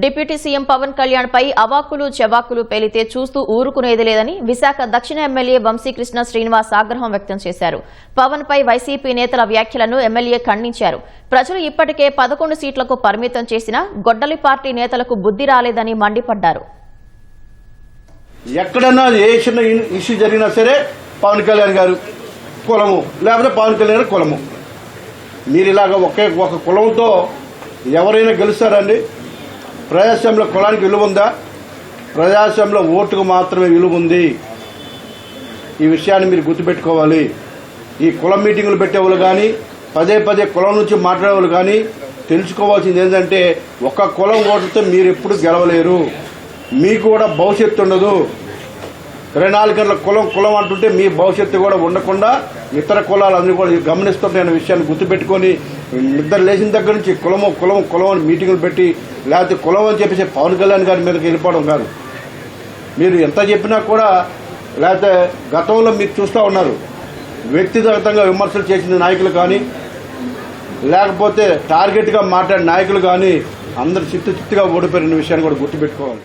Deputy CM Pawan Kalyan పై అవాకులు చెవాకులు పేలితే చూస్తూ ఊరుకునేది లేదని విశాఖ దక్షిణ ఎమ్మెల్యే వంశీకృష్ణ శ్రీనివాస్ ఆగ్రహం వ్యక్తం చేశారు. పవన్ పై వైసీపీ నేతల వ్యాఖ్యలను ఎమ్మెల్యే ఖండించారు. ప్రజలు ఇప్పటికే 11 సీట్లకు పరిమితం చేసినా గొడ్డలి పార్టీ నేతలకు బుద్ధి రాలేదని మండిపడ్డారు. ఎక్కడన్నా ఏ చిన్న ఇష్యూ జరిగినా సరే పవన్ కళ్యాణ్ గారు కులము, లేకపోతే పవన్ కళ్యాణ్ గారు కులము. మీరు ఇలాగ ఒక కులంతో ఎవరైనా గెలుస్తారండి? ప్రజాస్వామ్యంలో కులానికి విలువ ఉందా? ప్రజాస్వామ్యంలో ఓటుకు మాత్రమే విలువ ఉంది. ఈ విషయాన్ని మీరు గుర్తుపెట్టుకోవాలి. ఈ కులం మీటింగులు పెట్టేవాళ్ళు కానీ, పదే పదే కులం నుంచి మాట్లాడేవాళ్ళు కానీ తెలుసుకోవాల్సింది ఏంటంటే, ఒక కులం ఓటుతో మీరు ఎప్పుడు గెలవలేరు. మీకు కూడా భవిష్యత్తు ఉండదు. 24 గంటల కులం అంటుంటే మీ భవిష్యత్తు కూడా ఉండకుండా ఇతర కులాలన్నీ కూడా గమనిస్తుంటాయన్న విషయాన్ని గుర్తుపెట్టుకొని, నిద్ర లేచిన దగ్గర నుంచి కులం అని మీటింగులు పెట్టి, లేకపోతే కులం అని చెప్పేసి పవన్ కళ్యాణ్ గారి మీదకి వెళ్ళిపోవడం కాదు. మీరు ఎంత చెప్పినా కూడా, లేకపోతే గతంలో మీరు చూస్తూ ఉన్నారు, వ్యక్తిగతంగా విమర్శలు చేసిన నాయకులు కానీ, లేకపోతే టార్గెట్గా మాట్లాడిన నాయకులు కానీ అందరూ చిత్తుగా ఓడిపోయిన విషయాన్ని కూడా గుర్తుపెట్టుకోవాలి.